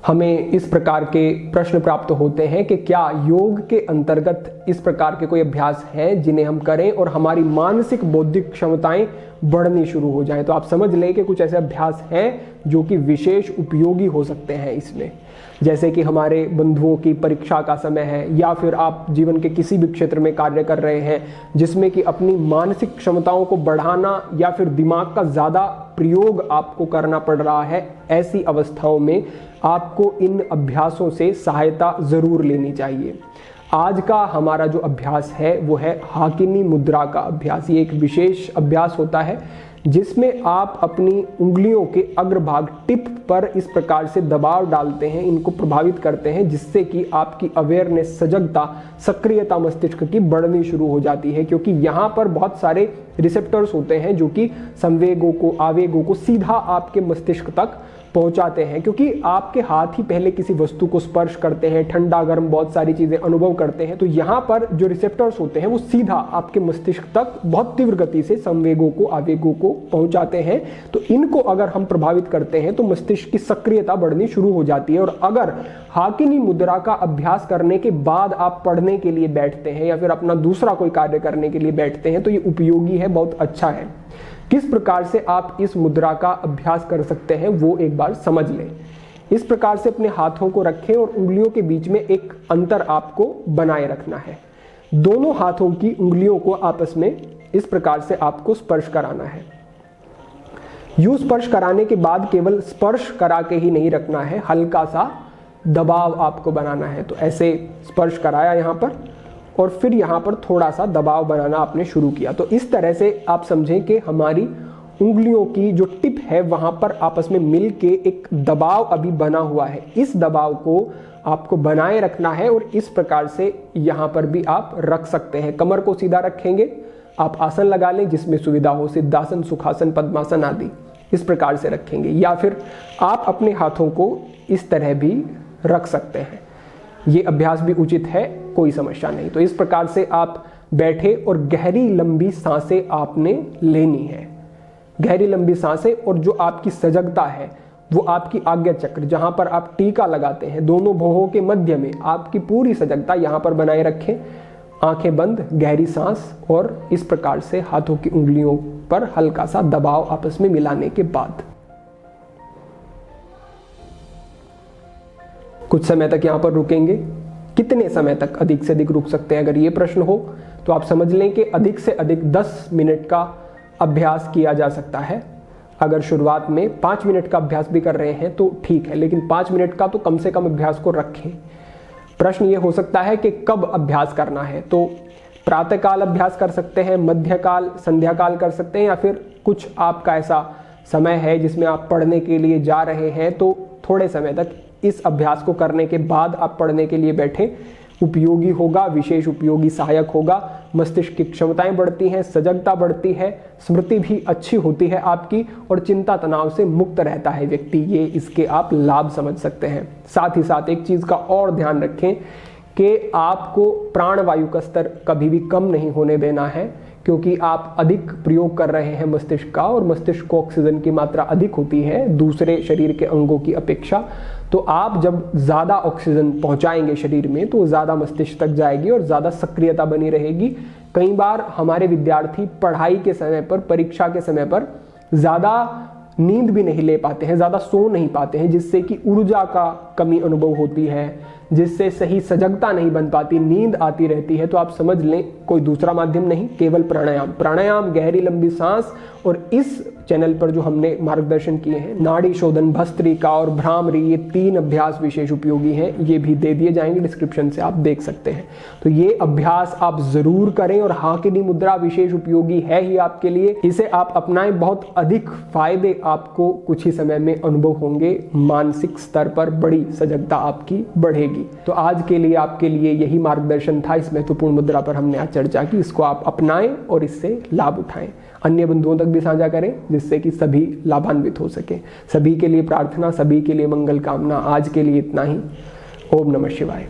हमें इस प्रकार के प्रश्न प्राप्त होते हैं कि क्या योग के अंतर्गत इस प्रकार के कोई अभ्यास हैं जिन्हें हम करें और हमारी मानसिक बौद्धिक क्षमताएं बढ़नी शुरू हो जाएं। तो आप समझ लें कि कुछ ऐसे अभ्यास हैं जो कि विशेष उपयोगी हो सकते हैं इसमें, जैसे कि हमारे बंधुओं की परीक्षा का समय है या फिर आप जीवन के किसी भी क्षेत्र में कार्य कर रहे हैं जिसमें कि अपनी मानसिक क्षमताओं को बढ़ाना या फिर दिमाग का ज़्यादा प्रयोग आपको करना पड़ रहा है। ऐसी अवस्थाओं में आपको इन अभ्यासों से सहायता ज़रूर लेनी चाहिए। आज का हमारा जो अभ्यास है वो है हाकिनी मुद्रा का अभ्यास। ये एक विशेष अभ्यास होता है जिसमें आप अपनी उंगलियों के अग्रभाग टिप पर इस प्रकार से दबाव डालते हैं, इनको प्रभावित करते हैं, जिससे कि आपकी अवेयरनेस, सजगता, सक्रियता मस्तिष्क की बढ़नी शुरू हो जाती है, क्योंकि यहाँ पर बहुत सारे रिसेप्टर्स होते हैं जो कि संवेगों को, आवेगों को सीधा आपके मस्तिष्क तक पहुंचाते हैं। क्योंकि आपके हाथ ही पहले किसी वस्तु को स्पर्श करते हैं, ठंडा गर्म बहुत सारी चीजें अनुभव करते हैं, तो यहाँ पर जो रिसेप्टर्स होते हैं वो सीधा आपके मस्तिष्क तक बहुत तीव्र गति से संवेगों को, आवेगों को पहुंचाते हैं। तो इनको अगर हम प्रभावित करते हैं तो मस्तिष्क की सक्रियता बढ़नी शुरू हो जाती है। और अगर हाकिनी मुद्रा का अभ्यास करने के बाद आप पढ़ने के लिए बैठते हैं या फिर अपना दूसरा कोई कार्य करने के लिए बैठते हैं तो ये उपयोगी है, बहुत अच्छा है। किस प्रकार से आप इस मुद्रा का अभ्यास कर सकते हैं वो एक बार समझ लें। इस प्रकार से अपने हाथों को रखें और उंगलियों के बीच में एक अंतर आपको बनाए रखना है। दोनों हाथों की उंगलियों को आपस में इस प्रकार से आपको स्पर्श कराना है। यूं स्पर्श कराने के बाद केवल स्पर्श करा के ही नहीं रखना है, हल्का सा दबाव आपको बनाना है। तो ऐसे स्पर्श कराया यहाँ पर और फिर यहाँ पर थोड़ा सा दबाव बनाना आपने शुरू किया। तो इस तरह से आप समझें कि हमारी उंगलियों की जो टिप है वहाँ पर आपस में मिल के एक दबाव अभी बना हुआ है। इस दबाव को आपको बनाए रखना है और इस प्रकार से यहाँ पर भी आप रख सकते हैं। कमर को सीधा रखेंगे, आप आसन लगा लें जिसमें सुविधा हो, सिद्धासन, सुखासन, पद्मासन आदि इस प्रकार से रखेंगे, या फिर आप अपने हाथों को इस तरह भी रख सकते हैं। ये अभ्यास भी उचित है, कोई समस्या नहीं। तो इस प्रकार से आप बैठे और गहरी लंबी सांसें आपने लेनी है, गहरी लंबी सांसें। और जो आपकी सजगता है वो आपकी आज्ञा चक्र, जहां पर आप टीका लगाते हैं, दोनों भौहों के मध्य में आपकी पूरी सजगता यहां पर बनाए रखें। आंखें बंद, गहरी सांस और इस प्रकार से हाथों की उंगलियों पर हल्का सा दबाव आपस में मिलाने के बाद कुछ समय तक यहाँ पर रुकेंगे। कितने समय तक अधिक से अधिक रुक सकते हैं, अगर ये प्रश्न हो तो आप समझ लें कि अधिक से अधिक 10 मिनट का अभ्यास किया जा सकता है। अगर शुरुआत में 5 मिनट का अभ्यास भी कर रहे हैं तो ठीक है, लेकिन 5 मिनट का तो कम से कम अभ्यास को रखें। प्रश्न ये हो सकता है कि कब अभ्यास करना है, तो प्रातःकाल अभ्यास कर सकते हैं, मध्यकाल, संध्या काल कर सकते हैं, या फिर कुछ आपका ऐसा समय है जिसमें आप पढ़ने के लिए जा रहे हैं तो थोड़े समय तक इस अभ्यास को करने के बाद आप पढ़ने के लिए बैठें। उपयोगी होगा, विशेष उपयोगी सहायक होगा। मस्तिष्क की क्षमताएं बढ़ती हैं, सजगता बढ़ती है, स्मृति भी अच्छी होती है आपकी और चिंता तनाव से मुक्त रहता है व्यक्ति। ये इसके आप लाभ समझ सकते हैं। साथ ही साथ एक चीज का और ध्यान रखें कि आपको प्राणवायु का स्तर कभी भी कम नहीं होने देना है, क्योंकि आप अधिक प्रयोग कर रहे हैं मस्तिष्क का और मस्तिष्क को ऑक्सीजन की मात्रा अधिक होती है दूसरे शरीर के अंगों की अपेक्षा। तो आप जब ज़्यादा ऑक्सीजन पहुंचाएंगे शरीर में तो ज़्यादा मस्तिष्क तक जाएगी और ज़्यादा सक्रियता बनी रहेगी। कई बार हमारे विद्यार्थी पढ़ाई के समय पर, परीक्षा के समय पर ज़्यादा नींद भी नहीं ले पाते हैं, ज़्यादा सो नहीं पाते हैं, जिससे कि ऊर्जा का कमी अनुभव होती है, जिससे सही सजगता नहीं बन पाती, नींद आती रहती है। तो आप समझ लें कोई दूसरा माध्यम नहीं, केवल प्राणायाम। प्राणायाम, गहरी लंबी सांस और इस चैनल पर जो हमने मार्गदर्शन किए हैं, नाड़ी शोधन, भस्त्रिका और भ्रामरी, ये 3 अभ्यास विशेष उपयोगी हैं। ये भी दे दिए जाएंगे डिस्क्रिप्शन से, आप देख सकते हैं। तो ये अभ्यास आप जरूर करें और हाकिनी मुद्रा विशेष उपयोगी है ही आपके लिए। इसे आप अपनाएं, बहुत अधिक फायदे आपको कुछ ही समय में अनुभव होंगे। मानसिक स्तर पर बड़ी सजगता आपकी बढ़ेगी। तो आज के लिए आपके लिए यही मार्गदर्शन था। इस महत्वपूर्ण मुद्रा पर हमने आज चर्चा की। इसको आप अपनाएं और इससे लाभ उठाएं, अन्य बंधुओं तक भी साझा करें जिससे कि सभी लाभान्वित हो सके। सभी के लिए प्रार्थना, सभी के लिए मंगल कामना। आज के लिए इतना ही। ओम नमः शिवाय।